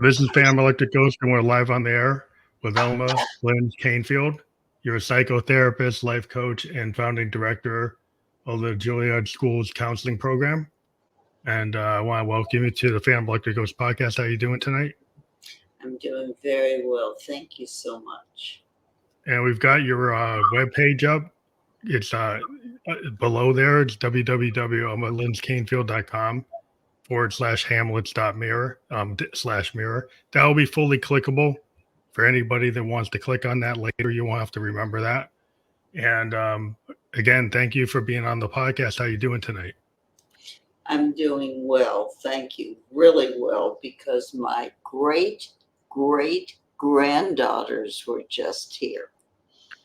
This is Phantom Electric Ghost, and we're live on the air with Elma Linz Kanefield. You're a psychotherapist, life coach, and founding director of the Juilliard School's counseling program. And I want to welcome you to the Phantom Electric Ghost podcast. How are you doing tonight? I'm doing very well. Thank you so much. And we've got your webpage up. It's below there. It's www.elmalinzkanefield.com/hamlets.mirror /mirror. That will be fully clickable for anybody that wants to click on that later. You won't have to remember that. And again, thank you for being on the podcast. How are you doing tonight? I'm doing well. Thank you. Really well, because my great granddaughters were just here.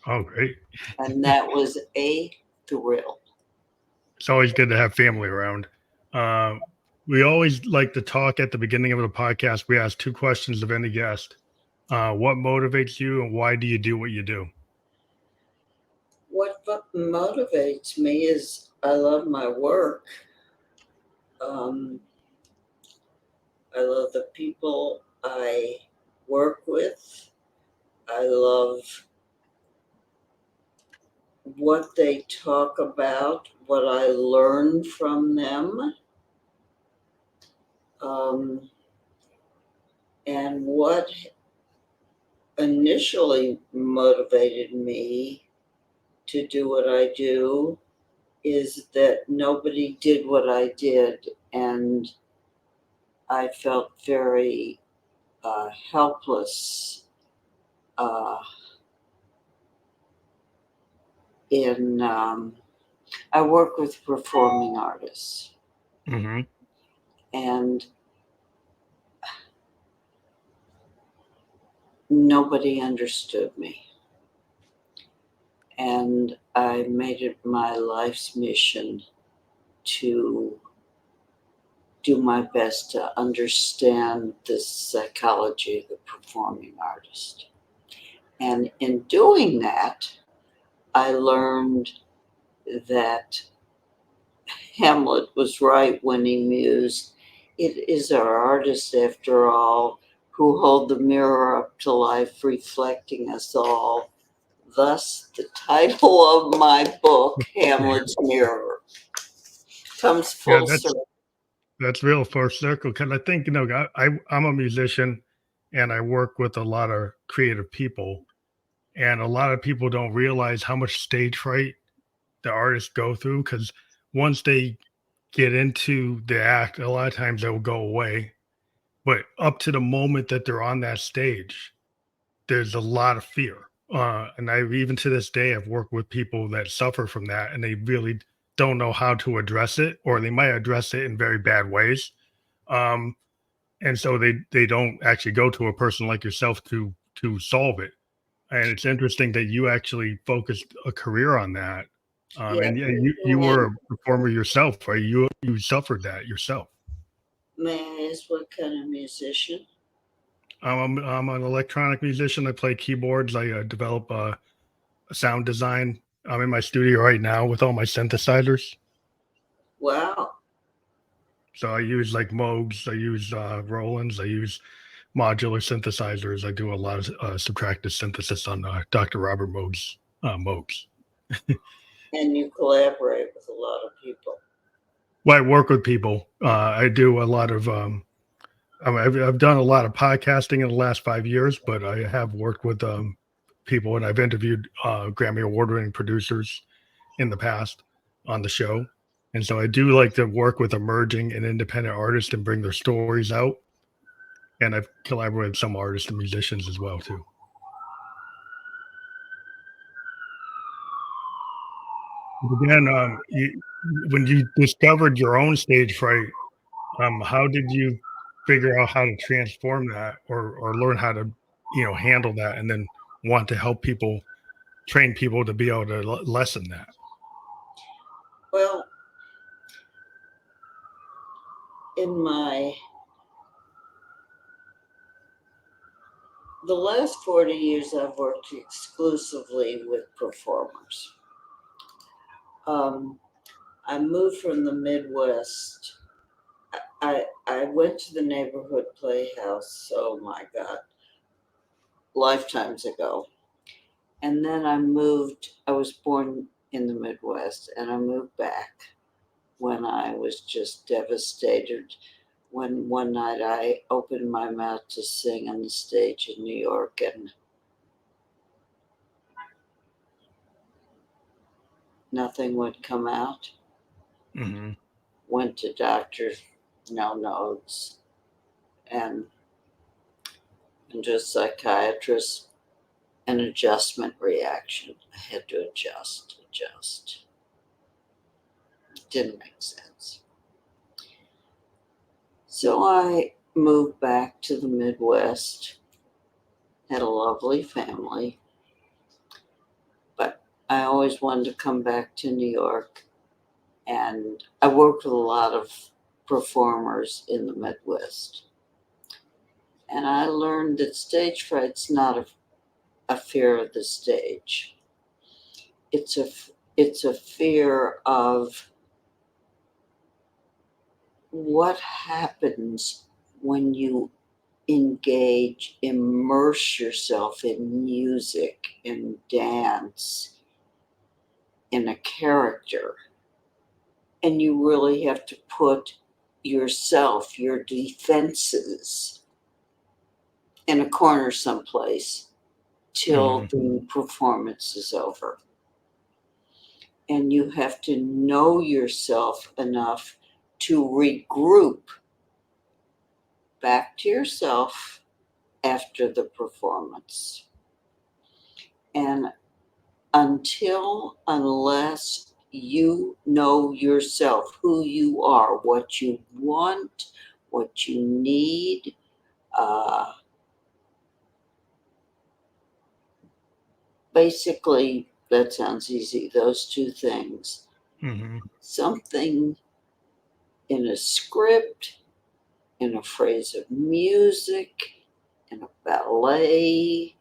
Oh, great. And that was a thrill. It's always good to have family around. We always like to talk at the beginning of the podcast. We ask 2 questions of any guest. What motivates you and why do you do what you do? What motivates me is I love my work. I love the people I work with. I love what they talk about, what I learn from them, and what initially motivated me to do what I do is that nobody did what I did, and I felt very helpless I work with performing artists. Mm-hmm. And nobody understood me. And I made it my life's mission to do my best to understand the psychology of the performing artist. And in doing that, I learned that Hamlet was right when he mused, "It is our artists, after all, who hold the mirror up to life, reflecting us all." Thus, the title of my book, Hamlet's Mirror, comes full circle. That's real full circle, because I think, I'm a musician and I work with a lot of creative people, and a lot of people don't realize how much stage fright the artists go through, because once they get into the act, a lot of times they will go away. But up to the moment that they're on that stage, there's a lot of fear. And I, even to this day, I've worked with people that suffer from that, and they really don't know how to address it, or they might address it in very bad ways. And so they don't actually go to a person like yourself to solve it. And it's interesting that you actually focused a career on that. And yeah, you were a performer yourself, right? You suffered that yourself. May I ask what kind of musician? I'm an electronic musician. I play keyboards. I develop sound design. I'm in my studio right now with all my synthesizers. Wow. So I use like Moogs. I use Rolands. I use modular synthesizers. I do a lot of subtractive synthesis on Dr. Robert Moog's Moogs. And you collaborate with a lot of people. Well, I work with people. I do a lot of. I've done a lot of podcasting in the last 5 years, but I have worked with people, and I've interviewed Grammy Award-winning producers in the past on the show. And so I do like to work with emerging and independent artists and bring their stories out. And I've collaborated with some artists and musicians as well, too. Again, when you discovered your own stage fright, how did you figure out how to transform that, or learn how to, handle that, and then want to help people, train people to be able to lessen that? Well, the last 40 years, I've worked exclusively with performers. I moved from the Midwest I went to the neighborhood playhouse, oh my God, lifetimes ago. And then I was born in the Midwest, and I moved back when I was just devastated. When one night I opened my mouth to sing on the stage in New York, and nothing would come out. Mm-hmm. Went to doctors, no notes, and to a psychiatrist, an adjustment reaction. I had to adjust. It didn't make sense. So I moved back to the Midwest, had a lovely family, but I always wanted to come back to New York. And I worked with a lot of performers in the Midwest. And I learned that stage fright's not a fear of the stage. It's a fear of what happens when you immerse yourself in music, in dance, in a character. And you really have to put yourself, your defenses, in a corner someplace till Mm-hmm. the performance is over. And you have to know yourself enough to regroup back to yourself after the performance. And unless you know yourself, who you are, what you want, what you need, uh, basically, that sounds easy, those two things. Mm-hmm. Something in a script, in a phrase of music, in a ballet,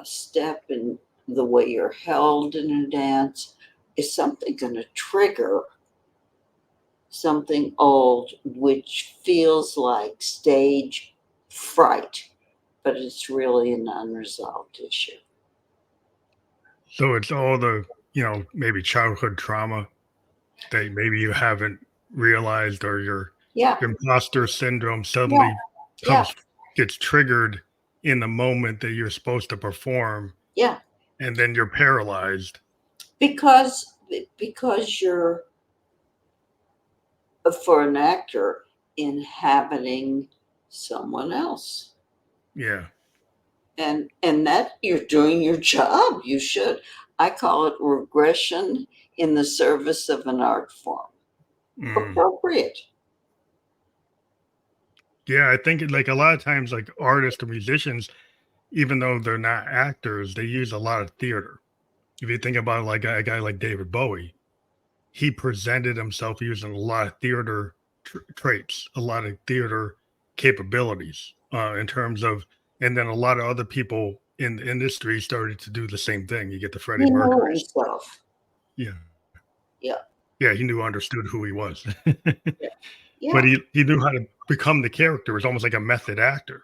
step, in the way you're held in a dance, is something going to trigger something old, which feels like stage fright, but it's really an unresolved issue. So it's all the, maybe childhood trauma that maybe you haven't realized, or your Yeah, imposter syndrome yeah, suddenly yeah, comes gets triggered in the moment that you're supposed to perform, yeah. and then you're paralyzed. Because you're, for an actor, inhabiting someone else. Yeah. And that you're doing your job. You should. I call it regression in the service of an art form. Mm. Appropriate. Yeah, I think like a lot of times, like artists or musicians, even though they're not actors, they use a lot of theater. If you think about like a guy like David Bowie, he presented himself using a lot of theater traits, a lot of theater capabilities in terms of, and then a lot of other people in the industry started to do the same thing. You get the Freddie He knew Mercury's. himself. Yeah. Yeah, Yeah. He knew, understood who he was, yeah, but yeah. he knew how to become the character. It's almost like a method actor.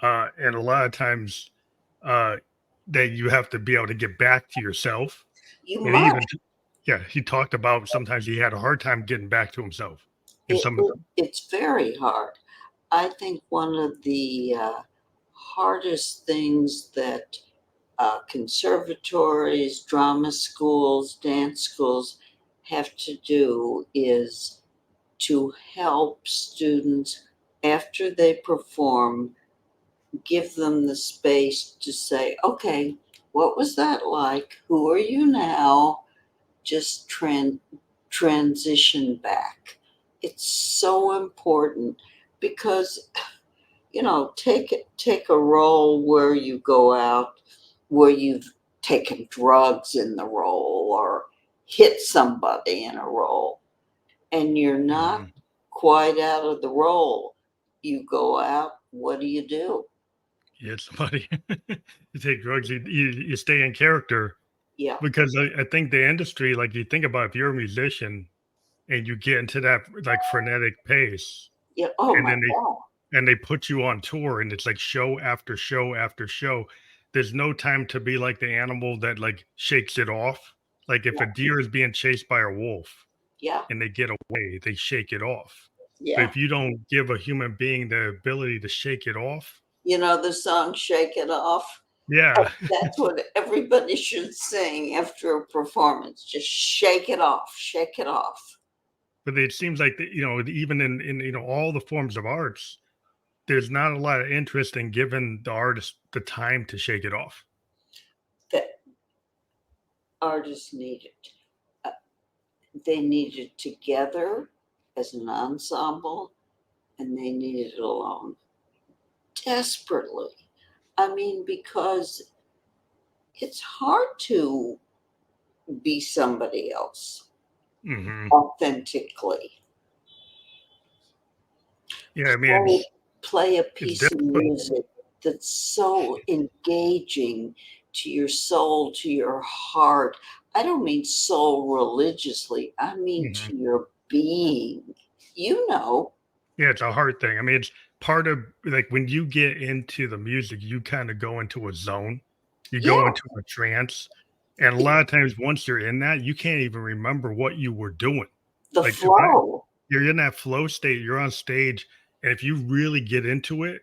And a lot of times uh, that you have to be able to get back to yourself. You And he must. even, yeah, he talked about sometimes he had a hard time getting back to himself in It, some of it, them. it's very hard. I think one of the hardest things that conservatories, drama schools, dance schools have to do is to help students after they perform, give them the space to say, okay, what was that like? Who are you now? Just transition back. It's so important because, take a role where you go out, where you've taken drugs in the role or hit somebody in a role, and you're not Mhm. quite out of the role. You go out, what do you do? You hit somebody, you take drugs, you stay in character Yeah, because I think the industry, like you think about if you're a musician, and you get into that like frenetic pace, Yeah. Oh and my then God. they put you on tour, and it's like show after show after show. There's no time to be like the animal that like shakes it off. Like if Yeah. a deer is being chased by a wolf Yeah. and they get away, they shake it off. But Yeah. if you don't give a human being the ability to shake it off, You know the song Shake It Off? yeah, That's what everybody should sing after a performance. Just shake it off, shake it off. but it seems like even in all the forms of arts, there's not a lot of interest in giving the artist the time to shake it off. That artists need it. Uh, they need it together as an ensemble, and they need it alone desperately. I mean, because it's hard to be somebody else Hmm. authentically. Yeah, I mean, Play a it's piece of difficult. music that's so engaging to your soul, to your heart. I don't mean soul religiously, I mean Mhm. to your being. You know, Yeah, it's a hard thing. I mean, it's part of like when you get into the music, you kind of go into a zone, you go yeah, into a trance. And a lot of times, once you're in that, you can't even remember what you were doing. the Like, if I, flow. you're in that flow state, you're on stage, and if you really get into it,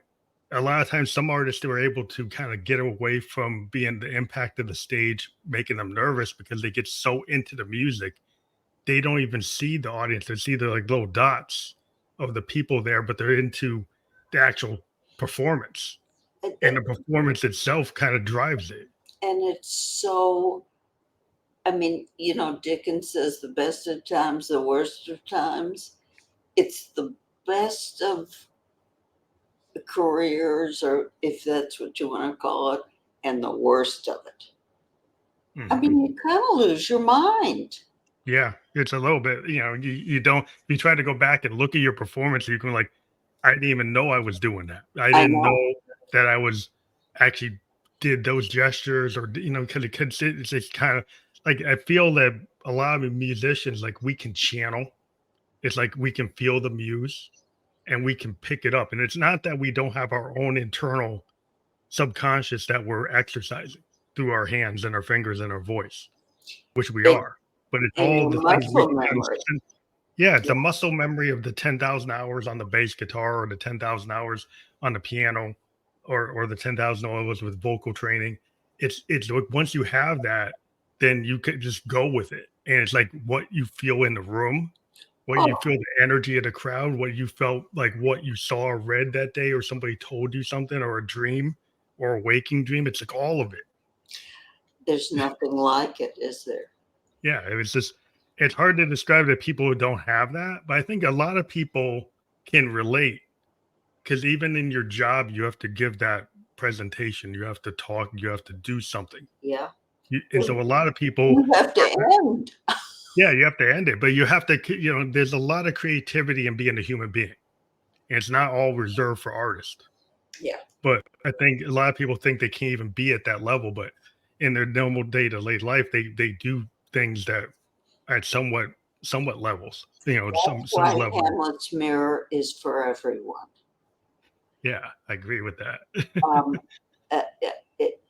a lot of times some artists are able to kind of get away from being the impact of the stage, making them nervous because they get so into the music they don't even see the audience. They see the like little dots of the people there, but they're into the actual performance. And, And the performance itself kind of drives it. and it's so, I mean, you know, Dickens says the best of times, the worst of times. It's the best of careers, or if that's what you want to call it, and the worst of it. I Mhm. mean, you kind of lose your mind. Yeah, it's a little bit, you don't, you try to go back and look at your performance, you can like, I didn't even know I was doing that. I I didn't know. know that I was actually did those gestures or, because it's just kind of like, I feel that a lot of musicians, like we can channel. It's like we can feel the muse and we can pick it up. And it's not that we don't have our own internal subconscious that we're exercising through our hands and our fingers and our voice, which we And, are. But it's and all your the things we muscle can do. memory. Yeah, it's Yeah. a muscle memory of the 10,000 hours on the bass guitar or the 10,000 hours on the piano or the 10,000 hours with vocal training. It's like once you have that, then you can just go with it. And it's like what you feel in the room, what you Oh, feel the energy of the crowd, what you felt like what you saw or read that day, or somebody told you something, or a dream or a waking dream. It's like all of it. there's nothing like it, is there? Yeah, it was just it's hard to describe to people who don't have that, but I think a lot of people can relate because even in your job, you have to give that presentation, you have to talk, you have to do something. Yeah. And so a lot of people You have to are, end. yeah, you have to end it, but you have to, there's a lot of creativity in being a human being. And it's not all reserved for artists. Yeah. But I think a lot of people think they can't even be at that level, but in their normal day-to-day life, they do things that at somewhat levels, That's some why level. Hamlet's mirror is for everyone. Yeah, I agree with that. Um, uh, uh, it,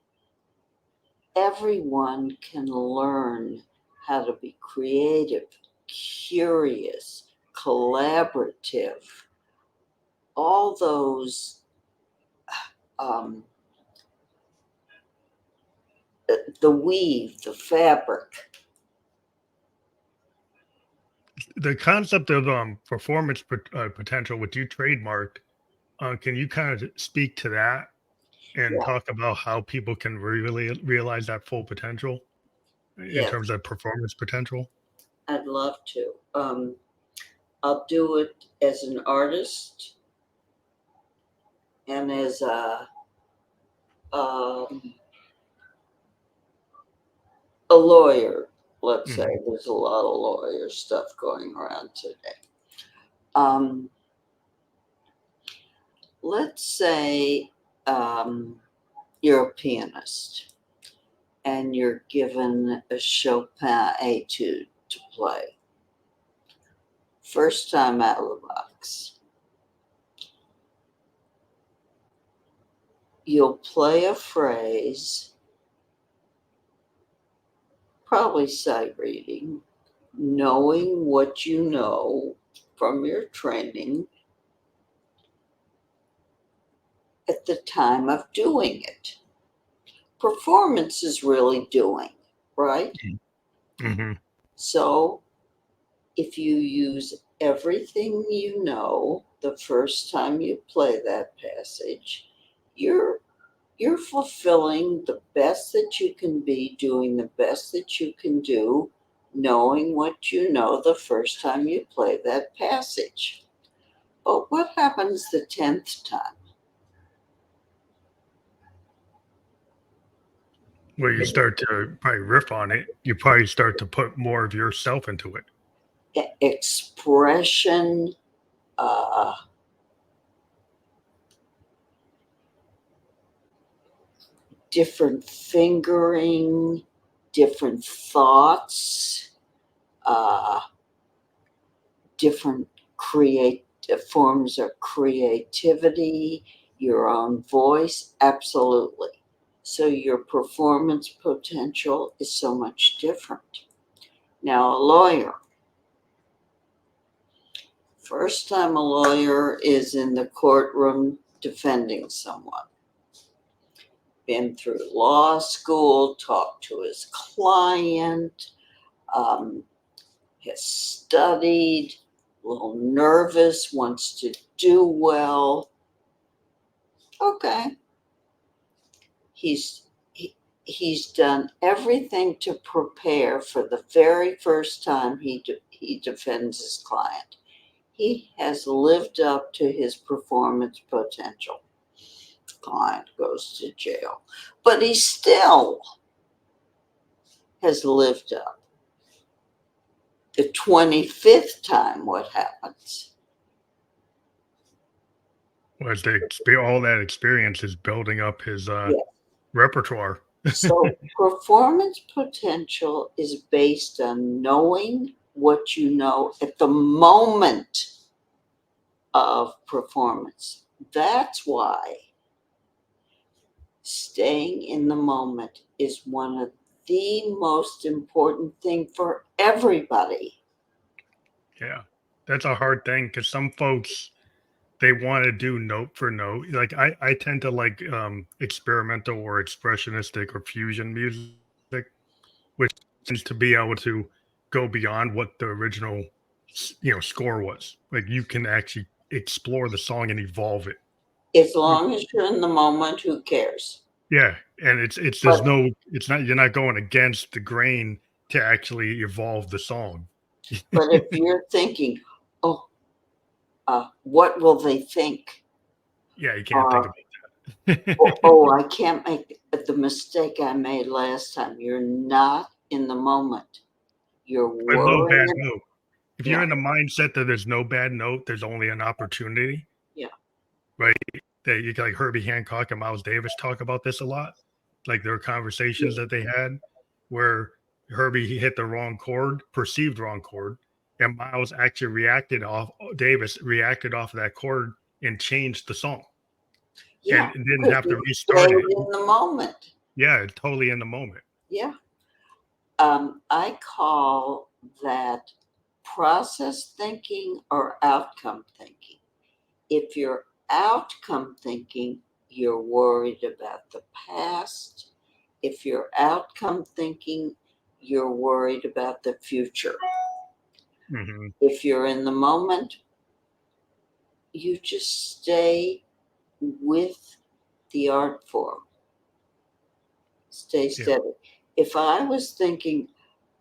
everyone can learn how to be creative, curious, collaborative, all those, um, the weave, the fabric. The concept of performance potential, which you trademarked, can you kind of speak to that and Yeah, talk about how people can really realize that full potential in yes, terms of performance potential? I'd love to. I'll do it as an artist and as um, a lawyer. Let's say Mhm. there's a lot of lawyer stuff going around today. Um, let's say you're a pianist and you're given a Chopin etude to play. First time out of the box. You'll play a phrase, probably sight reading, knowing what you know from your training at the time of doing it. Performance is really doing, right? Mm-hmm. So if you use everything you know the first time you play that passage, you're fulfilling the best that you can be, doing the best that you can do, knowing what you know the first time you play that passage. But what happens the 10th time? Where you start to probably riff on it, you probably start to put more of yourself into it. Expression, different fingering, different thoughts, different forms of creativity, your own voice, absolutely. So your performance potential is so much different. Now, a lawyer. First time a lawyer is in the courtroom defending someone. Been through law school, talked to his client, has studied, a little nervous, wants to do well. Okay. He's done everything to prepare for the very first time he defends his client. He has lived up to his performance potential. The client goes to jail, but he still has lived up. The 25th time, what happens? Well, all that experience is building up his Yeah. repertoire. So performance potential is based on knowing what you know at the moment of performance. That's why staying in the moment is one of the most important thing for everybody. Yeah, that's a hard thing because some folks, they want to do note for note. Like I tend to like experimental or expressionistic or fusion music, which tends to be able to go beyond what the original score was. Like you can actually explore the song and evolve it. As long as you're in the moment, who cares? Yeah, and it's But it's not, you're not going against the grain to actually evolve the song. if you're thinking, oh, what will they think? Yeah, you can't think Uh, about that. I can't make the mistake I made last time. You're not in the moment. You're But no bad worried. note. If you're Yeah, in the mindset that there's no bad note, there's only an opportunity, yeah, right? That you like Herbie Hancock and Miles Davis talk about this a lot. Like there were yeah, conversations that they had where Herbie he hit the wrong chord, perceived wrong chord, and Miles actually Davis reacted off of that chord and changed the song yeah. and didn't Because have to you restart stayed it. in the moment. Yeah, totally in the moment. Yeah. I call that process thinking or outcome thinking. If you're outcome thinking, you're worried about the past. If you're outcome thinking, you're worried about the future. Hmm. If you're in the moment, you just stay with the art form. Stay Yeah. steady. If I was thinking,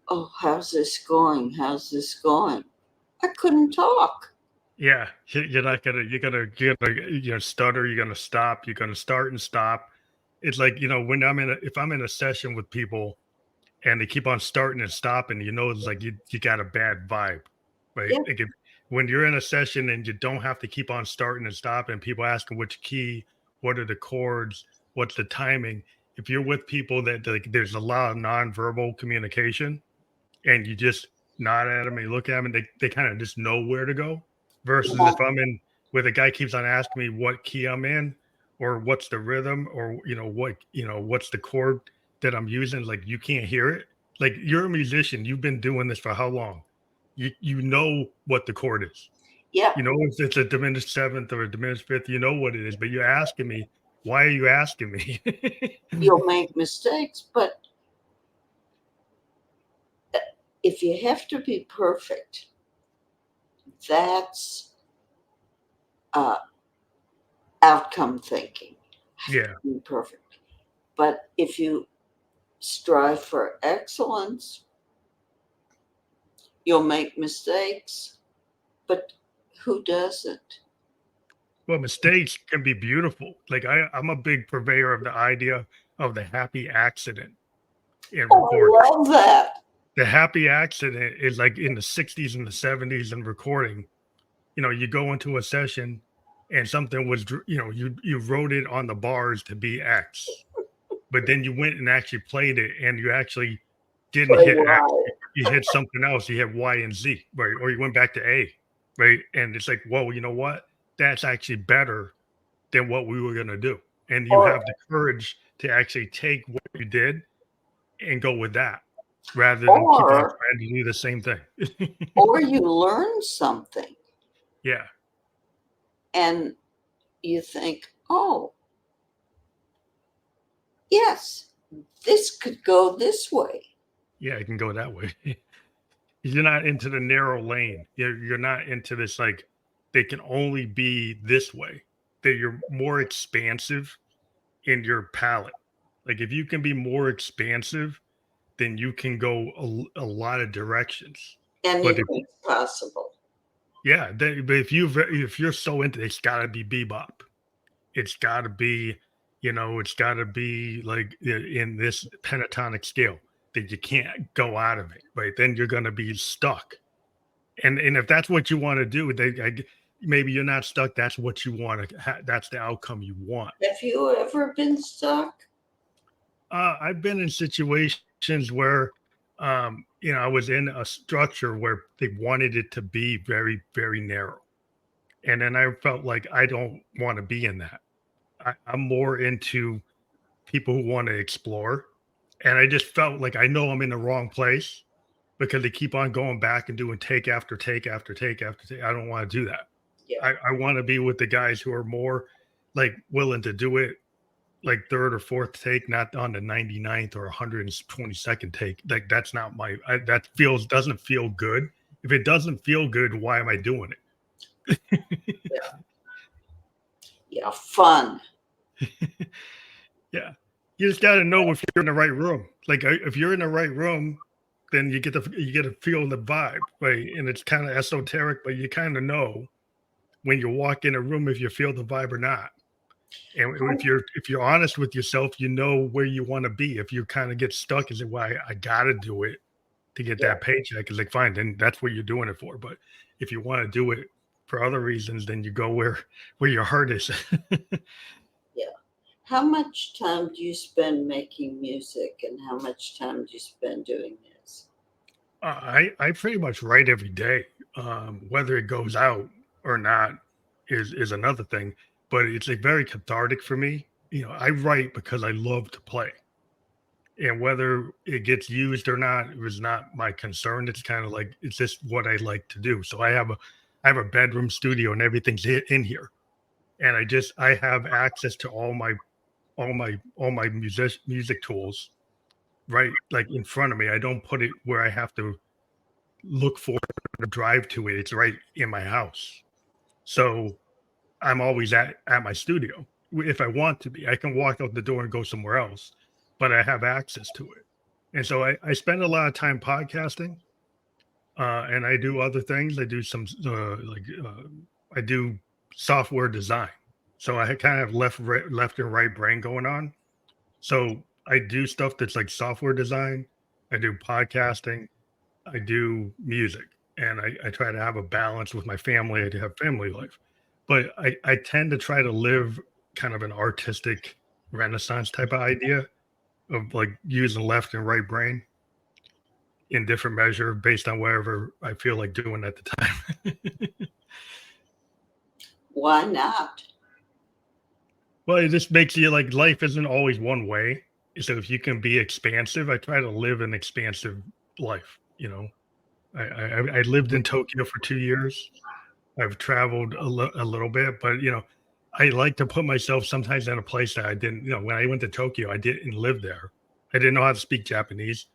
oh, how's this going? How's this going? I couldn't talk. Yeah, you're not gonna stutter, you're gonna stop, you're gonna start and stop. It's like, when if I'm in a session with people and they keep on starting and stopping, it's like you got a bad vibe, right? Yeah, Like when you're in a session and you don't have to keep on starting and stopping, people asking which key, what are the chords, what's the timing. If you're with people that like there's a lot of nonverbal communication and you just nod at them and look at them, and they kind of just know where to go. Versus Yeah. if I'm in where the guy keeps on asking me what key I'm in, or what's the rhythm, or what's the chord that I'm using, like you can't hear it. Like you're a musician, you've been doing this for how long? You know what the chord is. Yeah, You know if it's a diminished seventh or a diminished fifth, you know what it is, but you're asking me, why are you asking me? you'll make mistakes, but if you have to be perfect, that's outcome thinking. Yeah. Be perfect. But if you strive for excellence, you'll make mistakes. But who doesn't? Well, mistakes can be beautiful. Like I'm a big purveyor of the idea of the happy accident in Oh, recording. I love that. The happy accident is like in the 60s and the 70s in recording. You go into a session and something was, you wrote it on the bars to be X, but then you went and actually played it and you actually didn't Play hit X. right. You hit something else. You hit Y and Z, right? Or you went back to A, right? And it's like, whoa, you know what? That's actually better than what we were going to do. And you Or have the courage to actually take what you did and go with that rather than keep on or trying to do the same thing. or you learn something Yeah. and you think, oh, yes, this could go this way. Yeah. It can go that way. You're not into the narrow lane. You're not into this, like, they can only be this way, that you're more expansive in your palette. Like, if you can be more expansive, then you can go a lot of directions. But Anything's possible. yeah, but if you're so into it's got to be bebop. It's got to be, it's got to be like in this pentatonic scale that you can't go out of it, right? Then you're going to be stuck. And if that's what you want to do, maybe you're not stuck. That's what you want to. That's the outcome you want. Have you ever been stuck? I've been in situations where, I was in a structure where they wanted it to be very, very narrow. And then I felt like I don't want to be in that. I'm more into people who want to explore. And I just felt like I know I'm in the wrong place because they keep on going back and doing take after take after take after take. I don't want to do that. Yeah. I want to be with the guys who are more like willing to do it like third or fourth take, not on the 99th or 122nd take. Like that's not that doesn't feel good. If it doesn't feel good, why am I doing it? Yeah, fun. Yeah. You just got to know if you're in the right room. Like if you're in the right room, then you get to feel the vibe, right? And it's kind of esoteric, but you kind of know when you walk in a room if you feel the vibe or not. And if you're honest with yourself, you know where you want to be. If you kind of get stuck, is it why I gotta do it to get Yeah. that paycheck? It's like fine, then that's what you're doing it for. But if you want to do it for other reasons, then you go where your heart is. Yeah. How much time do you spend making music and how much time do you spend doing this? I pretty much write every day. Whether it goes out or not is another thing. But it's like very cathartic for me. I write because I love to play. And whether it gets used or not, it was not my concern. It's kind of like it's just what I like to do. So I have a bedroom studio and everything's in here. And I have access to all my music tools right like in front of me. I don't put it where I have to look for or drive to it. It's right in my house. So I'm always at my studio. If I want to be, I can walk out the door and go somewhere else, but I have access to it. And so I spend a lot of time podcasting, and I do other things. I do some I do software design. So I kind of have left and right brain going on. So I do stuff that's like software design. I do podcasting. I do music, and I try to have a balance with my family. I do have family life, but I tend to try to live kind of an artistic renaissance type of idea of like using left and right brain. in different measure based on whatever I feel like doing at the time. Why not? Well, it just makes you like life isn't always one way. So if you can be expansive, I try to live an expansive life. I lived in Tokyo for 2 years. I've traveled a little bit, but I like to put myself sometimes in a place that I didn't. When I went to Tokyo, I didn't live there. I didn't know how to speak Japanese.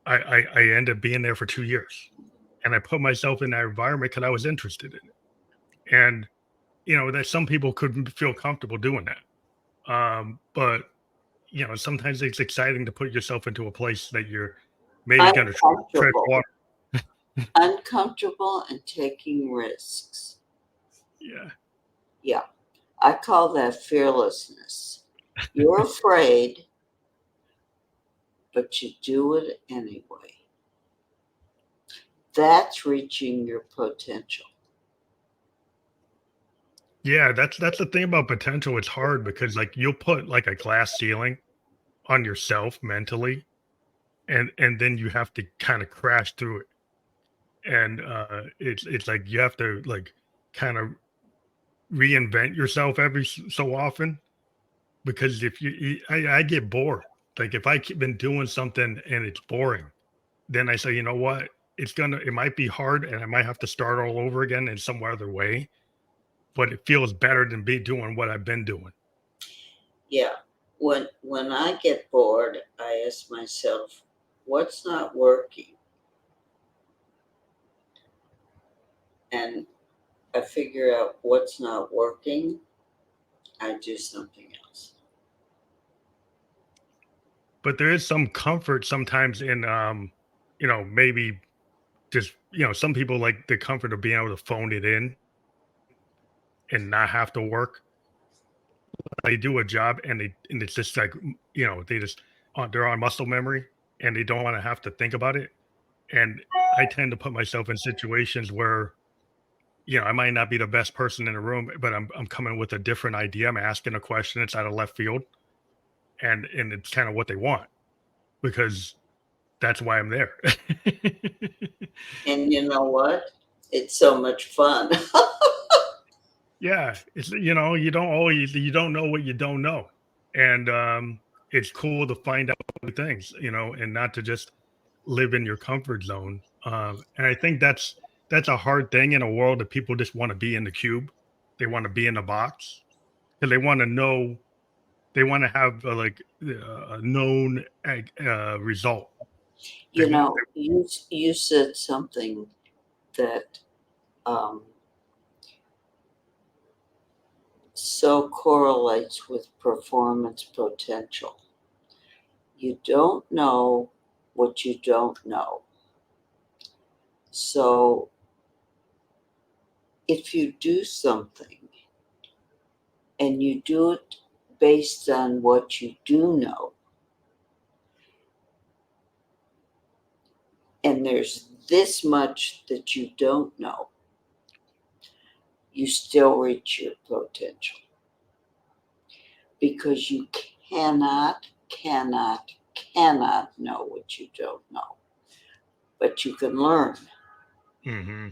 I ended up being there for 2 years, and I put myself in that environment because I was interested in it. And that some people couldn't feel comfortable doing that. But sometimes it's exciting to put yourself into a place that you're maybe going to tread Uncomfortable. water. Uncomfortable and taking risks. Yeah. Yeah. I call that fearlessness. You're afraid, but you do it anyway. That's reaching your potential. Yeah, that's the thing about potential. It's hard because like you'll put like a glass ceiling on yourself mentally, and then you have to kind of crash through it. And it's like you have to like kind of reinvent yourself every so often, because if I get bored. Like if I keep been doing something and it's boring, then I say, you know what? It might be hard and I might have to start all over again in some other way, but it feels better than be doing what I've been doing. Yeah. When I get bored, I ask myself, what's not working? And I figure out what's not working. I do something else. But there is some comfort sometimes in maybe just some people like the comfort of being able to phone it in and not have to work. They do a job and it's just like they just they're on muscle memory and they don't want to have to think about it. And I tend to put myself in situations where I might not be the best person in the room, but I'm coming with a different idea. I'm asking a question. It's out of left field, and it's kind of what they want because that's why I'm there. And you know what? It's so much fun. Yeah, it's you don't know what you don't know, and it's cool to find out new things, and not to just live in your comfort zone. And I think that's a hard thing in a world that people just want to be in the cube. They want to be in the box because they want to know. They want to have a known result. They You want. know, you said something that um, so correlates with performance potential. You don't know what you don't know. So if you do something and you do it based on what you do know, and there's this much that you don't know, you still reach your potential because you cannot know what you don't know, but you can learn. Hmm.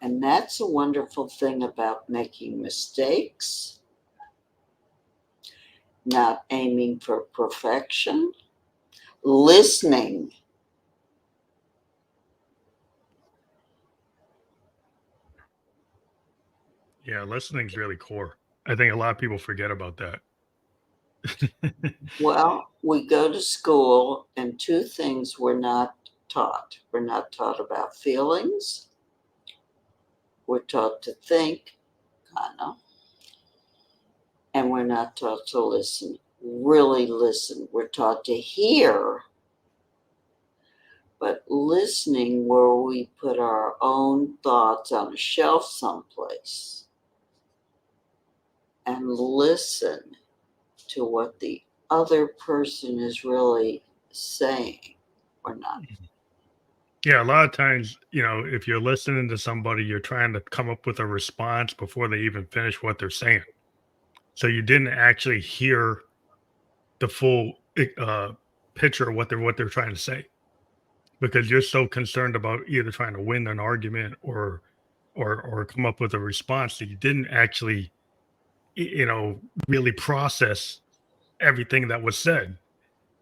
And that's a wonderful thing about making mistakes, not aiming for perfection, listening. Yeah, listening's really core. I think a lot of people forget about that. Well, we go to school, and two things we're not taught. We're not taught about feelings. We're taught to think, kind of, and we're not taught to listen. Really listen. We're taught to hear, but listening where we put our own thoughts on a shelf someplace and listen to what the other person is really saying or not. Yeah, a lot of times, if you're listening to somebody, you're trying to come up with a response before they even finish what they're saying. So you didn't actually hear the full, picture of what they're trying to say, because you're so concerned about either trying to win an argument or come up with a response that you didn't actually really process everything that was said.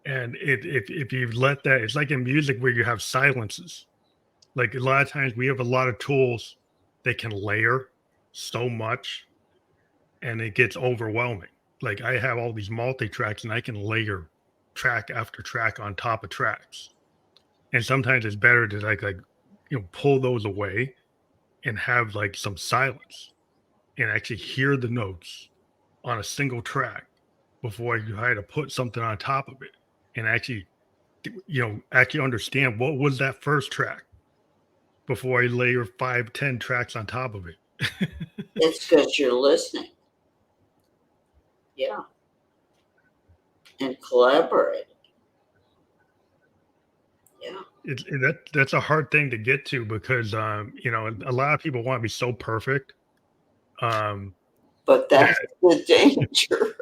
And if you let that, it's like in music where you have silences. Like a lot of times we have a lot of tools that can layer so much and it gets overwhelming. Like I have all these multi tracks and I can layer track after track on top of tracks. And sometimes it's better to pull those away and have like some silence and actually hear the notes on a single track before you try to put something on top of it and actually understand what was that first track before I layer 5, 10 tracks on top of it. It's because you're listening. Yeah. And collaborating. Yeah. That's a hard thing to get to because a lot of people want to be so perfect. But That that's the danger.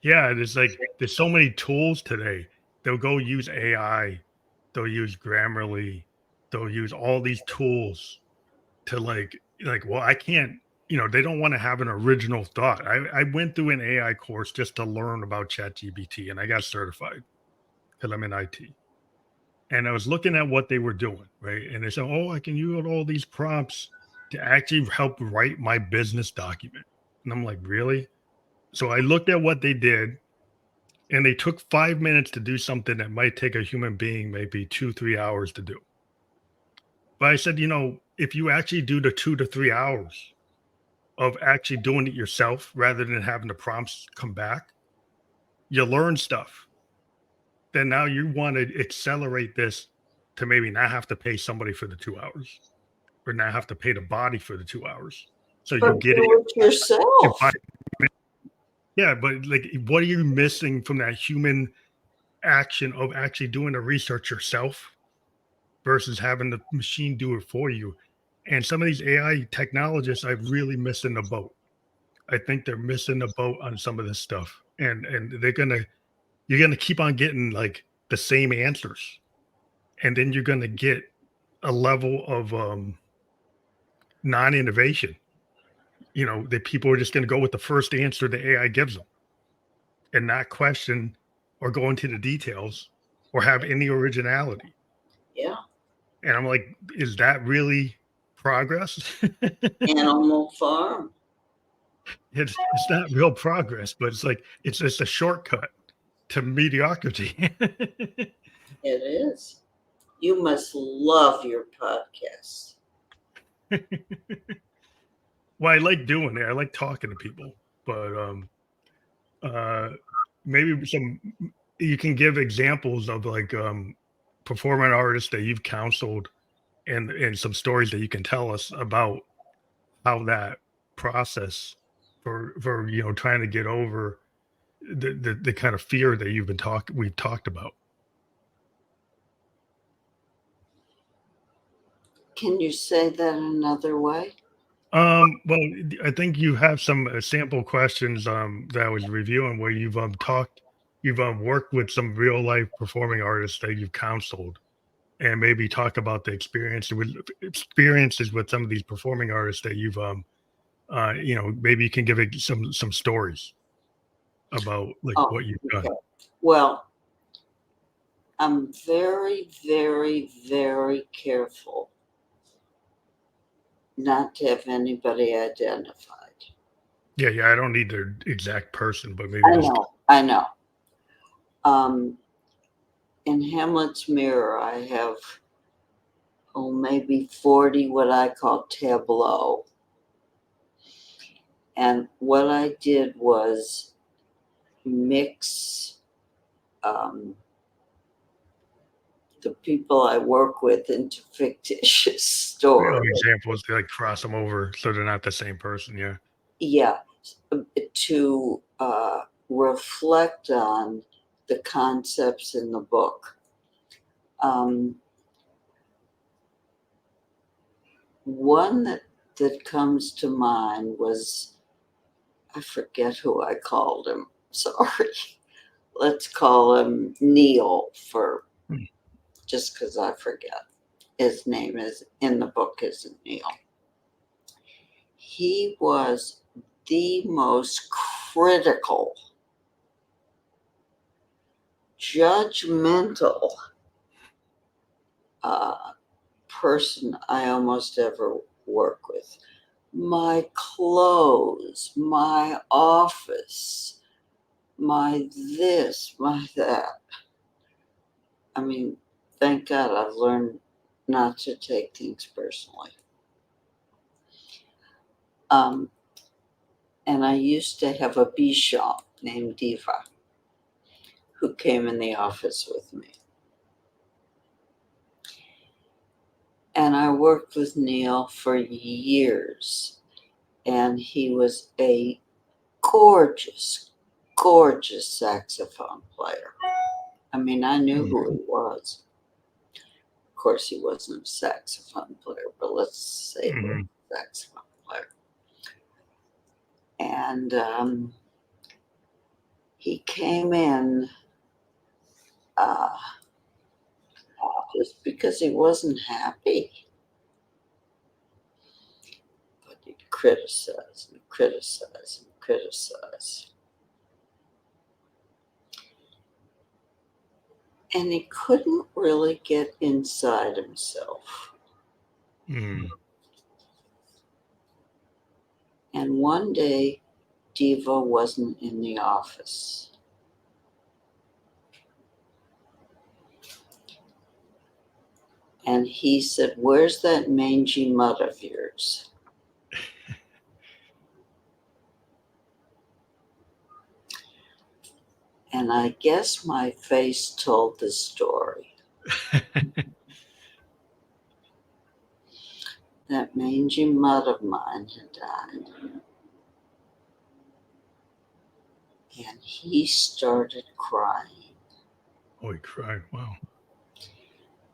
yeah, there's so many tools today. They'll go use AI, they'll use Grammarly, they'll use all these tools to well, I can't, they don't want to have an original thought. I went through an AI course just to learn about ChatGPT and I got certified because I'm in IT. And I was looking at what they were doing, right? And they said, oh, I can use all these prompts to actually help write my business document. And I'm like, really? So I looked at what they did, and they took 5 minutes to do something that might take a human being maybe 2, 3 hours to do. But I said, if you actually do the 2 to 3 hours of actually doing it yourself rather than having the prompts come back, you learn stuff. Then now you want to accelerate this to maybe not have to pay somebody for the 2 hours or not have to pay the body for the 2 hours. So you But get do it it yourself. Yeah, but like, what are you missing from that human action of actually doing the research yourself versus having the machine do it for you? And some of these AI technologists are really missing the boat. I think they're missing the boat on some of this stuff, and you're gonna keep on getting like the same answers, and then you're gonna get a level of non-innovation. That people are just gonna go with the first answer the AI gives them and not question or go into the details or have any originality. Yeah. And I'm like, is that really progress? Animal Farm. It's not real progress, but it's like it's just a shortcut to mediocrity. It is. You must love your podcast. Well, I like doing it. I like talking to people, but uh maybe you can give examples of like performing artists that you've counseled and some stories that you can tell us about how that process for trying to get over the kind of fear that we've talked about. Can you say that another way? Well, I think you have some sample questions that I was reviewing where you've worked with some real life performing artists that you've counseled, and maybe talk about the experiences with some of these performing artists that you've maybe you can give it some stories about like Oh, what you've done. okay. Well, I'm very, very, very careful not to have anybody identified. Yeah, I don't need the exact person, but maybe I just know, I know. In Hamlet's Mirror, I have, maybe 40 what I call tableau. And what I did was mix the people I work with into fictitious stories. examples to like cross them over so they're not the same person. Yeah. Yeah, to reflect on the concepts in the book. One that comes to mind was, I forget who I called him, sorry, let's call him Neil Hmm. just because I forget. His name is in the book isn't Neil. He was the most critical, judgmental person I almost ever work with. My clothes, my office, my this, my that. I mean, thank God I've learned not to take things personally. And I used to have a Bichon named Diva who came in the office with me. And I worked with Neil for years. And he was a gorgeous, gorgeous saxophone player. I mean, I knew who he was. Of course, he wasn't a saxophone player, but let's say he was a saxophone player. And he came in just because he wasn't happy. But he'd criticize and criticize and criticize. And he couldn't really get inside himself. Mm. And one day, Diva wasn't in the office. And he said, "Where's that mangy mutt of yours?" And I guess my face told the story. That mangy mutt of mine had died. And he started crying. Oh, he cried. Wow.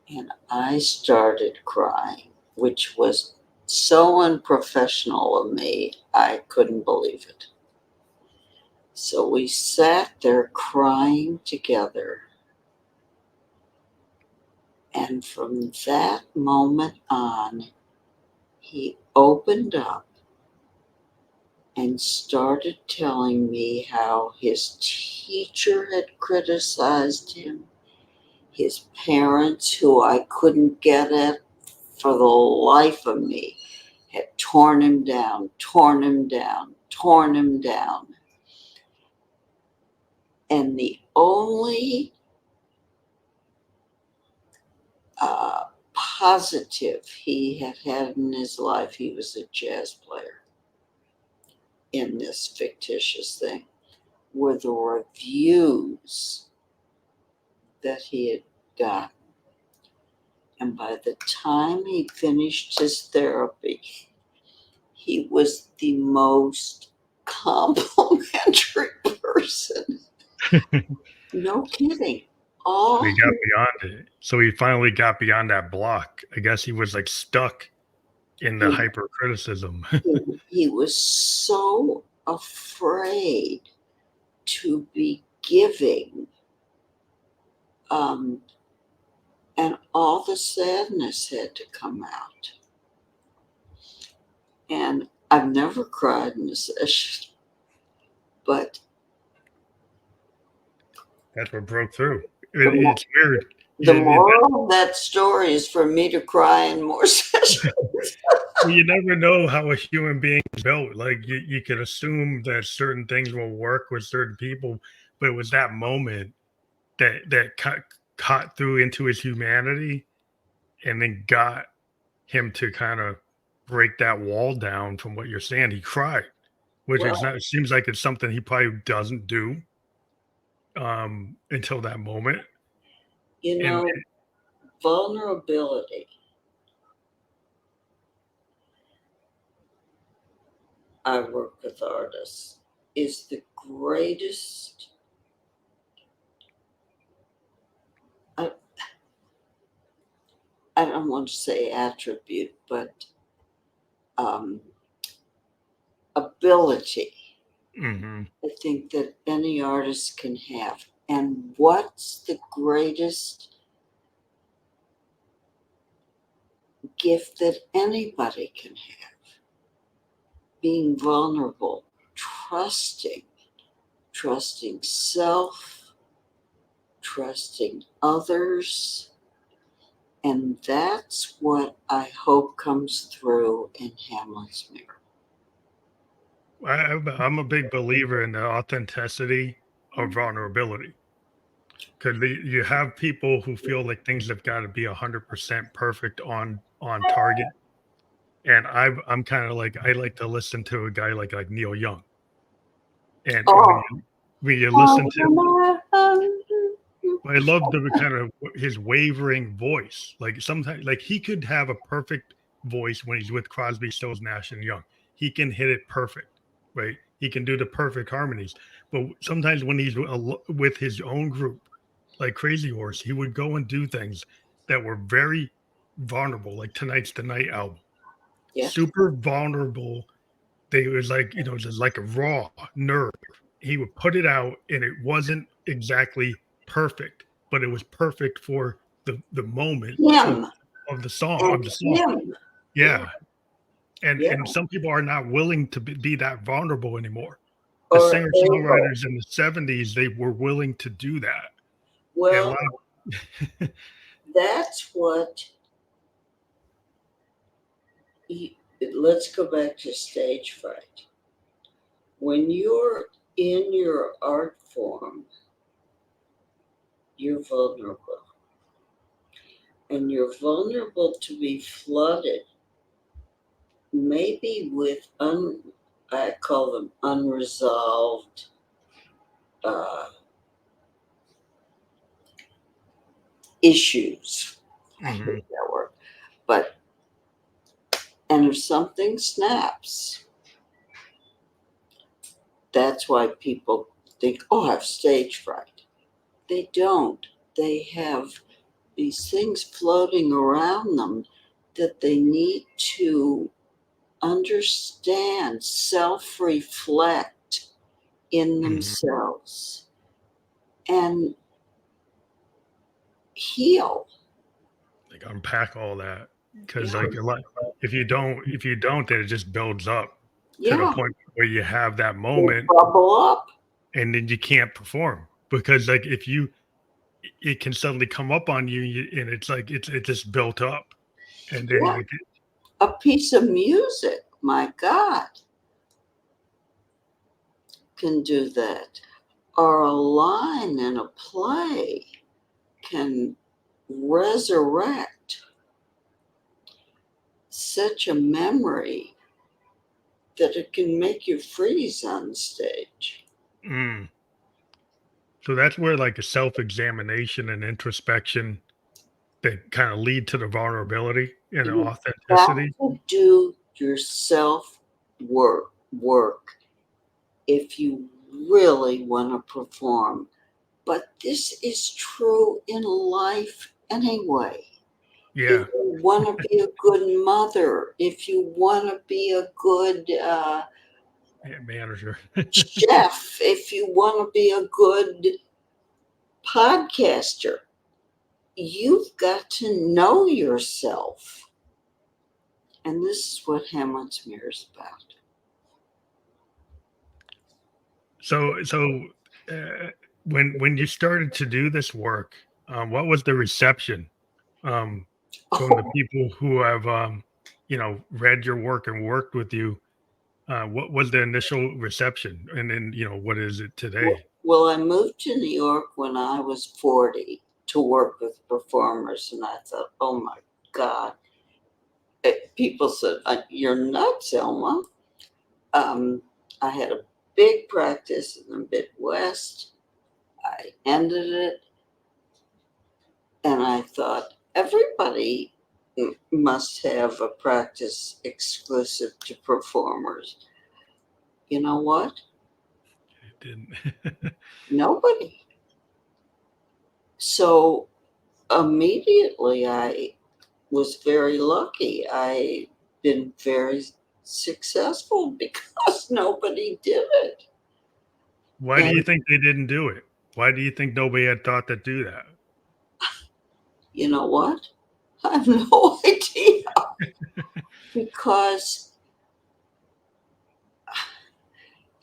And I started crying, which was so unprofessional of me, I couldn't believe it. So we sat there crying together. And from that moment on, he opened up and started telling me how his teacher had criticized him, his parents, who I couldn't get at for the life of me, had torn him down, torn him down, torn him down. And the only positive he had had in his life, he was a jazz player in this fictitious thing, were the reviews that he had gotten. And by the time he finished his therapy, he was the most complimentary person. No kidding. So he got beyond it. So he finally got beyond that block. I guess he was like stuck in the hypercriticism. He was so afraid to be giving, and all the sadness had to come out. And I've never cried in a session, but That's what broke through. It's weird. the moral of that story is for me to cry in more sessions. You never know how a human being is built. Like you could assume that certain things will work with certain people, but it was that moment that caught through into his humanity, and then got him to kind of break that wall down. From what you're saying, he cried, which is Well, not. It seems like it's something he probably doesn't do until that moment. you And know, vulnerability. I work with artists is the greatest. I, I don't want to say attribute, but ability. mm-hmm. I think that any artist can have. And what's the greatest gift that anybody can have? Being vulnerable, trusting self, trusting others. And that's what I hope comes through in Hamlet's Mirror. I'm a big believer in the authenticity of vulnerability, because you have people who feel like things have got to be 100% perfect on target, and I'm kind of like, I like to listen to a guy like Neil Young, and Oh, when you listen to, I love the kind of his wavering voice. Like sometimes, like he could have a perfect voice when he's with Crosby, Stills, Nash, and Young. He can hit it perfect, right? He can do the perfect harmonies. But sometimes when he's with his own group, like Crazy Horse, he would go and do things that were very vulnerable, like Tonight's the Night album. yeah. Super vulnerable. They was like, just like a raw nerve. He would put it out and it wasn't exactly perfect, but it was perfect for the moment Him of the song and him. Yeah. Yeah. And some people are not willing to be that vulnerable anymore. The Or singer able. songwriters in the 70s, they were willing to do that. And a Well, lot that's what let's go back to stage fright. When you're in your art form, you're vulnerable. And you're vulnerable to be flooded, maybe with, I call them unresolved issues. I Mhm. hate that word. But, and if something snaps, that's why people think, oh, I have stage fright. They don't. They have these things floating around them that they need to understand, self reflect in Mhm. themselves and heal. Like unpack all that, because Yeah. like a lot, if you don't, then it just builds up to the Yeah. point where you have that They moment bubble up. and then you can't perform, because like if you, it can suddenly come up on you, and it's like it's just built up, and then Yeah. like A piece of music, my God, can do that. Or a line in a play can resurrect such a memory that it can make you freeze on stage. mm. So that's where like a self-examination and introspection that kind of lead to the vulnerability and the You've got authenticity. to do your self work if you really want to perform. But this is true in life anyway. If Yeah, you want to be a good mother, if you want to be a good yeah, manager. chef, if you want to be a good podcaster, you've got to know yourself. And this is what Hamlet's Mirror is about. So uh, when you started to do this work, what was the reception from the Oh, people who have read your work and worked with you? What was the initial reception, and then what is it today? well, I moved to New York when I was 40 to work with performers, and I thought, oh my God. People said, you're nuts, Elma. I had a big practice in the Midwest. I ended it, and I thought, everybody must have a practice exclusive to performers. You know what? It didn't. Nobody. So immediately I was very lucky. I've been very successful because nobody did it. Why do you And think they didn't do it? Why do you think nobody had thought to do that? You know what? I have no idea. Because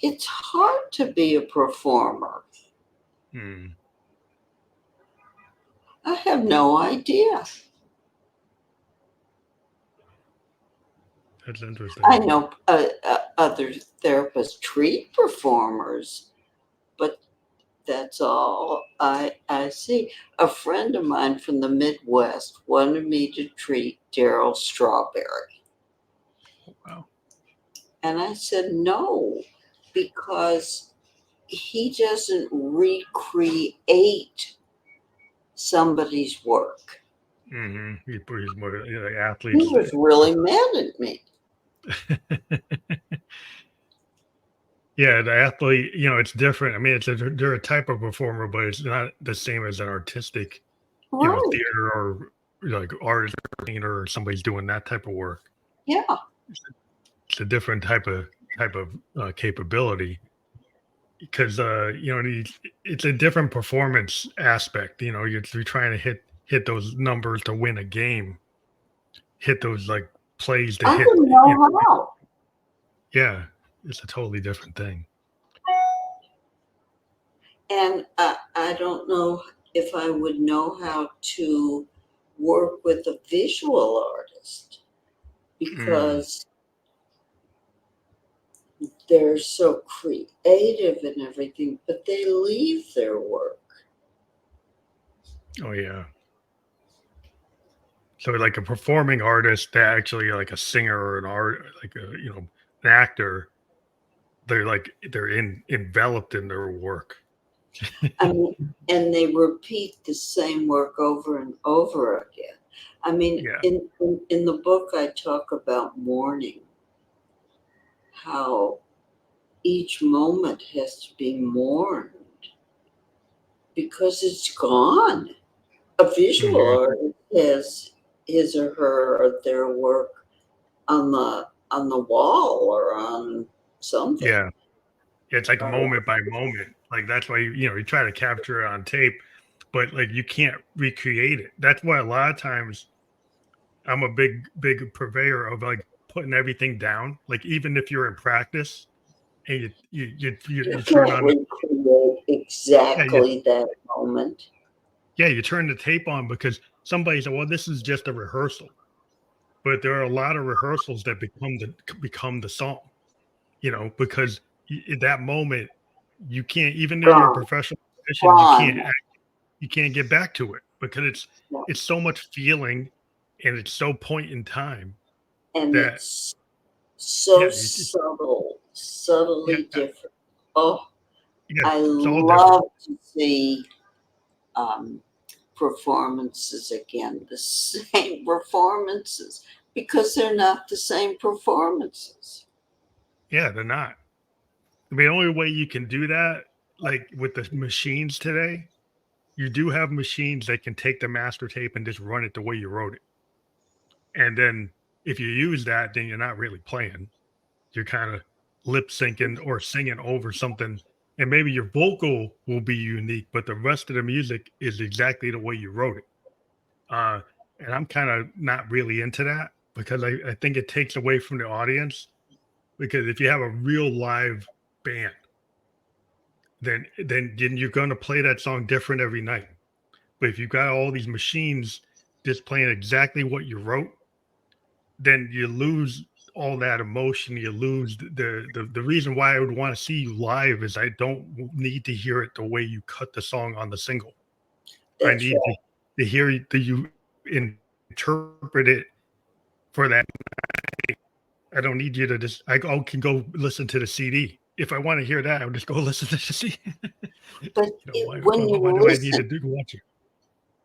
it's hard to be a performer. Hmm. I have no idea. That's interesting. I know other therapists treat performers, but that's all I see. A friend of mine from the Midwest wanted me to treat Daryl Strawberry. Wow. And I said no, because he doesn't recreate somebody's work. Mm-hmm. He's more like He athletes. was really mad at me. Yeah, the athlete, it's different. I mean, they're a type of performer, but it's not the same as an artistic, Right. theater or like artist or painter or somebody's doing that type of work. Yeah. It's a different type of capability because it's a different performance aspect. You're trying to hit those numbers to win a game, hit those like plays to I hit. didn't know how. Yeah, it's a totally different thing. And I don't know if I would know how to work with a visual artist, Mm, because they're so creative and everything, but they leave their work. oh yeah. So like a performing artist that actually like a singer or an art like an actor, they're enveloped in their work. I mean, and they repeat the same work over and over again. I mean, Yeah. in the book, I talk about mourning, how each moment has to be mourned because it's gone. A visual Mhm. artist has his or her or their work on the wall or on something. Yeah. Yeah, it's like a Uh, moment by moment. Like that's why you try to capture it on tape, but like you can't recreate it. That's why a lot of times I'm a big purveyor of like putting everything down. Like even if you're in practice and you you turn can't on recreate yeah, you exactly that moment. yeah, you turn the tape on because somebody said, well, this is just a rehearsal. But there are a lot of rehearsals that become the song, because in that moment you can't, even though you're a Gone, professional musician, gone. you can't get back to it because it's Yeah. it's so much feeling and it's so point in time And that it's so yeah, subtly yeah, different. Oh, yeah, I it's all different. love to see um, performances again, the same performances, because they're not the same performances. Yeah, they're not. I mean, the only way you can do that, like with the machines today, you do have machines that can take the master tape and just run it the way you wrote it. And then if you use that, then you're not really playing. You're kind of lip syncing or singing over something. And maybe your vocal will be unique, but the rest of the music is exactly the way you wrote it. Uh, and I'm kind of not really into that because I think it takes away from the audience. Because if you have a real live band, then you're going to play that song different every night. But if you've got all these machines just playing exactly what you wrote, then you lose all that emotion. You lose the reason why I would want to see you live is I don't need to hear it the way you cut the song on the single. I That's need right. to hear you interpret it for that. I don't need you to just can go listen to the CD. If I want to hear that, I'll just go listen to the CD. But Why do I need to do watch it?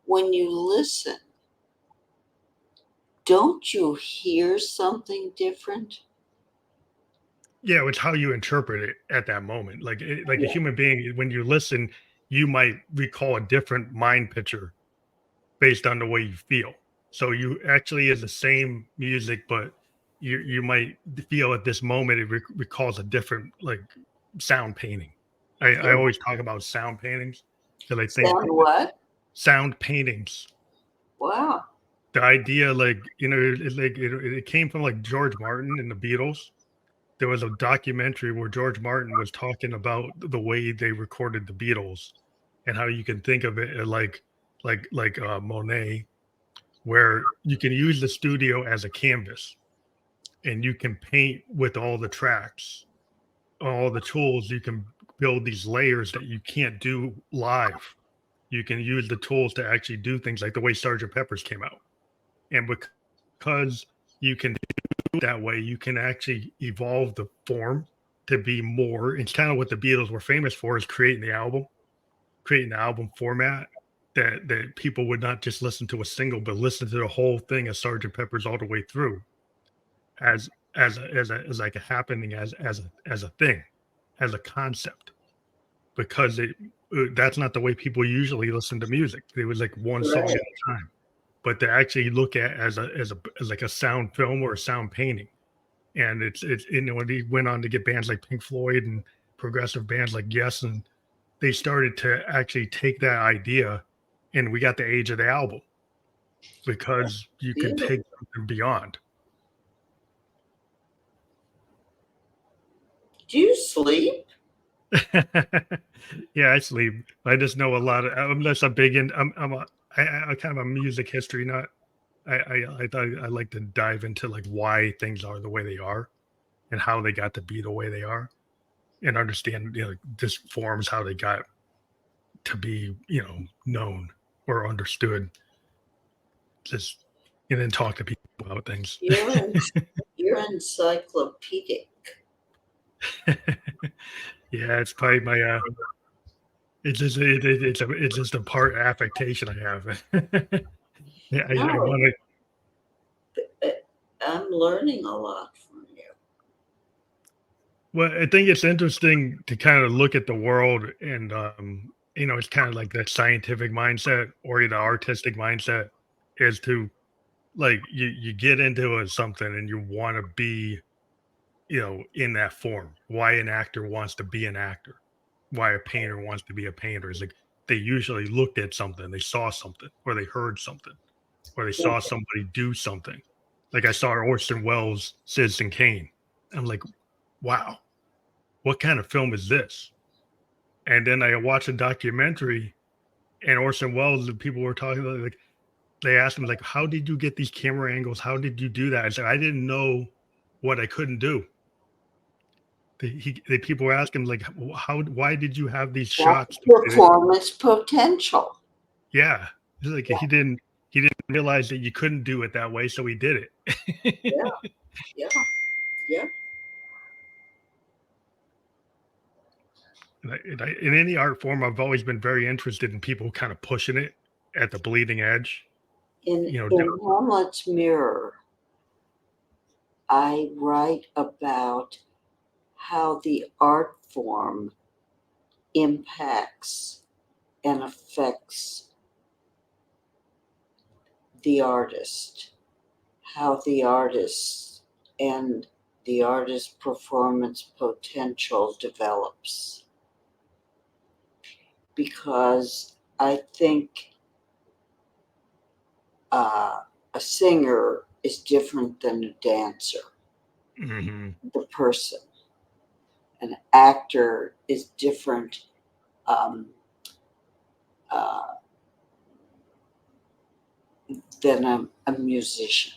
when you listen, don't you hear something different? Yeah, it's how you interpret it at that moment. Like a Yeah. human being, when you listen, you might recall a different mind picture based on the way you feel. So you actually is the same music, but you might feel at this moment it recalls a different like sound painting. I Yeah. always talk about sound paintings. Because I think Sound what? sound paintings. Wow. The idea, it came from like George Martin and the Beatles. There was a documentary where George Martin was talking about the way they recorded the Beatles and how you can think of it like Monet, where you can use the studio as a canvas and you can paint with all the tracks, all the tools. You can build these layers that you can't do live. You can use the tools to actually do things like the way Sergeant Pepper's came out. And because you can do it that way, you can actually evolve the form to be more. It's kind of what the Beatles were famous for, is creating the album format that people would not just listen to a single, but listen to the whole thing as Sergeant Pepper's all the way through, as as like a happening, as a thing, as a concept, because that's not the way people usually listen to music. It was like one song at a time, but to actually look at as like a sound film or a sound painting. And it's when he went on to get bands like Pink Floyd and progressive bands like Yes, and they started to actually take that idea, and we got the age of the album, because you can take something beyond. Do you sleep? Yeah, I sleep. I just know a lot of, unless I'm big in, I kind of a music history nut. I thought I like to dive into like why things are the way they are and how they got to be the way they are, and understand, this forms how they got to be, known or understood. Just, and then talk to people about things. You're encyclopedic. Yeah, it's probably my it's just a part affectation I have. Yeah, I No, want to. I'm learning a lot from you. Well, I think it's interesting to kind of look at the world, and it's kind of like that scientific mindset or the artistic mindset, is to, like, you get into something and you want to be, in that form. Why an actor wants to be an actor, why a painter wants to be a painter, is like they usually looked at something, they saw something, or they heard something, or they saw somebody do something. Like I saw Orson Welles' Citizen Kane. I'm like, wow, what kind of film is this? And then I watched a documentary, and Orson Welles, the people were talking about, like, they asked him, like, how did you get these camera angles? How did you do that? I said, I didn't know what I couldn't do. The people were asking, like, why did you have these shots? Performance potential. Yeah. It's like he didn't realize that you couldn't do it that way, so he did it. Yeah. In any art form, I've always been very interested in people kind of pushing it at the bleeding edge. In Hamlet's Mirror, I write about how the art form impacts and affects the artist, how the artist and the artist's performance potential develops. Because I think a singer is different than a dancer, the person. An actor is different than a musician.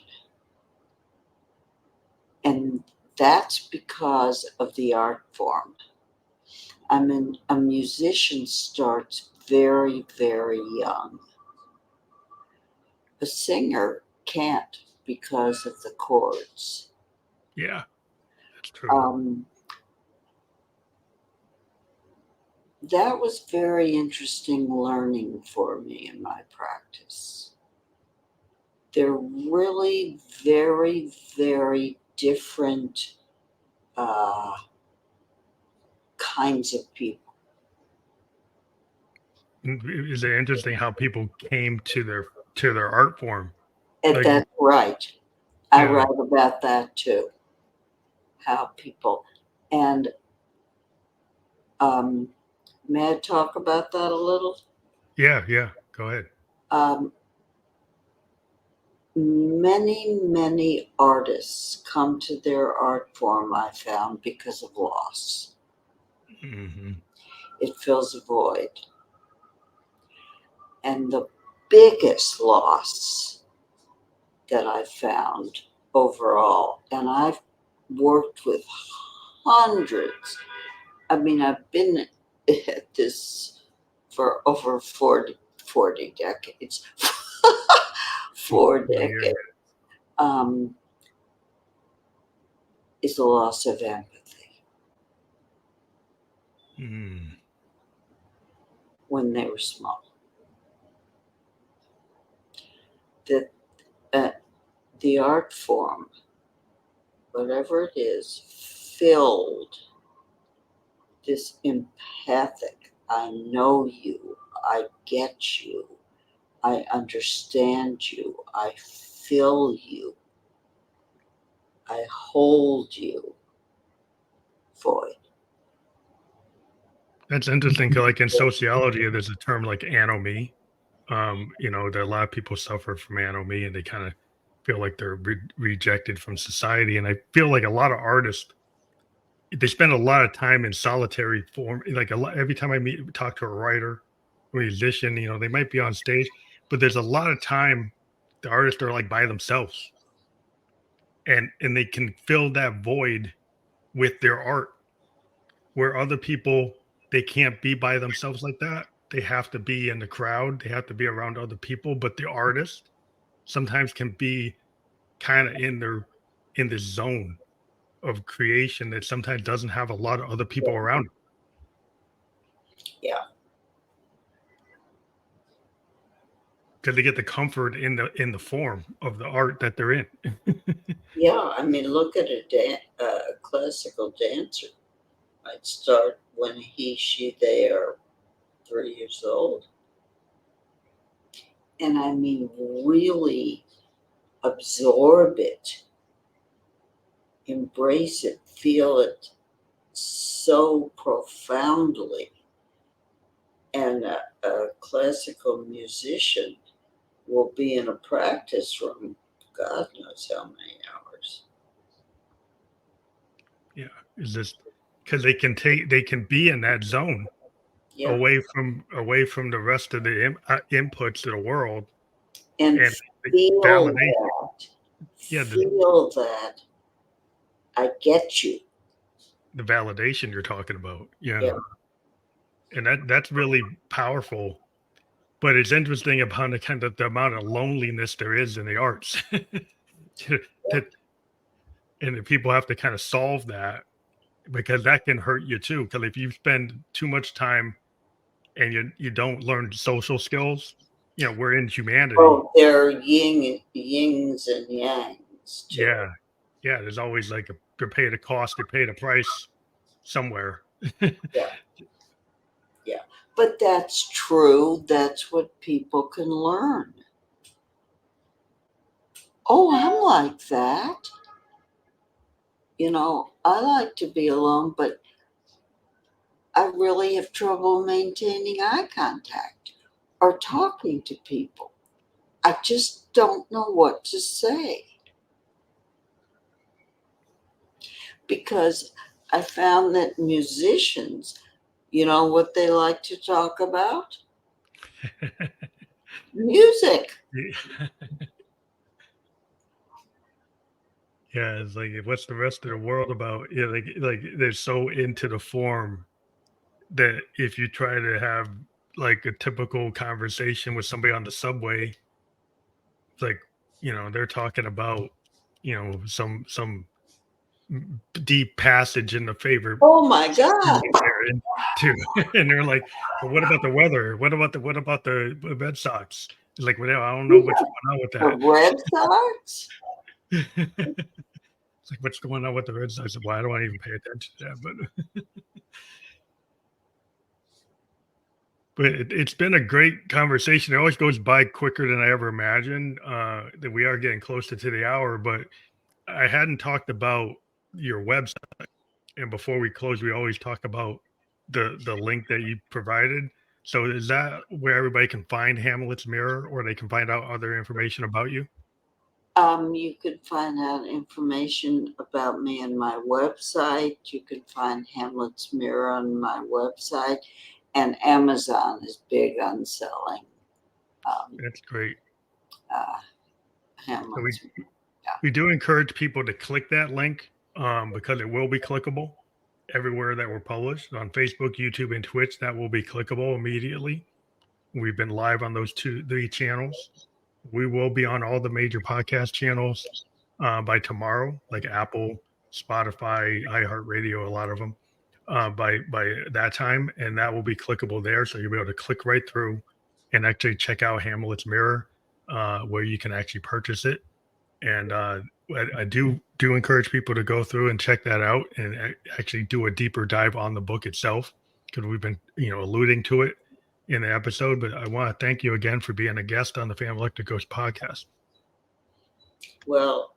And that's because of the art form. I mean, a musician starts very, very young. A singer can't because of the chords. Yeah, that's true. That was very interesting learning for me in my practice. They're really very, very different kinds of people. Is it interesting how people came to their art form? And that's right. I write about that too. How people, and may I talk about that a little? Yeah. Go ahead. Many artists come to their art form, I found, because of loss. Mm-hmm. It fills a void. And the biggest loss that I found overall, and I've worked with hundreds. I mean, I've been at this for over 40 decades. 4 decades. Is the loss of empathy Mm. when they were small. That the art form, whatever it is, filled this empathic, I know you, I get you, I understand you, I feel you, I hold you void. That's interesting because, like in sociology, there's a term like anomie. That a lot of people suffer from anomie, and they kind of feel like they're rejected from society. And I feel like a lot of artists they spend a lot of time in solitary form. Like every time I talk to a writer, or musician, they might be on stage, but there's a lot of time the artists are like by themselves, and they can fill that void with their art. Where other people they can't be by themselves like that. They have to be in the crowd. They have to be around other people. But the artist sometimes can be kind of in this zone of creation that sometimes doesn't have a lot of other people around. Yeah. Because they get the comfort in the form of the art that they're in. Yeah, I mean, look at a classical dancer. I'd start when they are 3 years old. And I mean, really absorb it, embrace it, feel it so profoundly. And a classical musician will be in a practice room, God knows how many hours. Yeah, is this because they can be in that zone Yeah. away from the rest of the inputs to the world And and the feel validation. that, Yeah, feel that I get you. the validation you're talking about. Yeah, Yeah. and that's really powerful. But it's interesting upon the kind of the amount of loneliness there is in the arts. to, to, and the people have to kind of solve that because that can hurt you too. Because if you spend too much time and you don't learn social skills, we're in humanity. Oh, they're yings and yangs too. Yeah, yeah. There's always like to pay the cost, to pay the price somewhere. Yeah. Yeah. But that's true. That's what people can learn. Oh, I'm like that. I like to be alone, but I really have trouble maintaining eye contact or talking to people. I just don't know what to say because I found that musicians, you know what they like to talk about? Music. Yeah, it's like what's the rest of the world about? Yeah, like they're so into the form that if you try to have like a typical conversation with somebody on the subway, it's like they're talking about some deep passage in the favorite Oh my God. series they're into, and they're like, "Well, what about the weather? What about the Red Sox?" It's like, "Well, I don't know what's going on with The that." Red Sox? It's like, what's going on with the Red Sox? Why do I even pay attention to that? But it's been a great conversation. It always goes by quicker than I ever imagined. That we are getting closer to the hour, but I hadn't talked about your website. And before we close, we always talk about the link that you provided. So is that where everybody can find Hamlet's Mirror, or they can find out other information about you? You could find out information about me on my website. You can find Hamlet's Mirror on my website, and Amazon is big on selling That's great. So Hamlet's Mirror. we do encourage people to click that link because it will be clickable everywhere that we're published on Facebook, YouTube, and Twitch. That will be clickable immediately. We've been live on those 3 channels. We will be on all the major podcast channels by tomorrow, like Apple, Spotify, iHeartRadio, a lot of them by that time, and that will be clickable there. So you'll be able to click right through and actually check out Hamlet's Mirror, where you can actually purchase it. And I do encourage people to go through and check that out and actually do a deeper dive on the book itself, because we've been alluding to it in the episode. But I want to thank you again for being a guest on the Family Electric Ghost podcast. Well,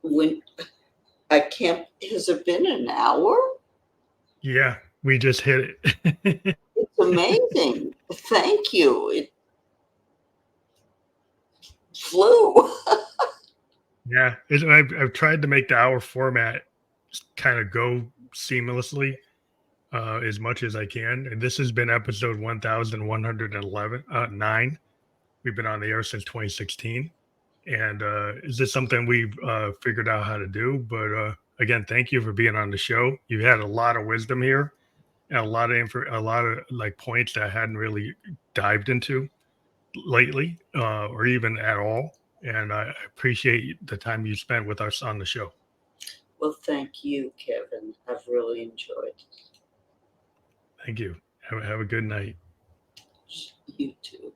has it been an hour? Yeah, we just hit it. It's amazing. Thank you. It flew. Yeah, I've tried to make the hour format kind of go seamlessly as much as I can. And this has been episode 1109. We've been on the air since 2016. And is this something we've figured out how to do? But again, thank you for being on the show. You had a lot of wisdom here and a lot of like points that I hadn't really dived into lately or even at all. And I appreciate the time you spent with us on the show. Well, thank you, Kevin. I've really enjoyed it. Thank you. Have a good night. You too.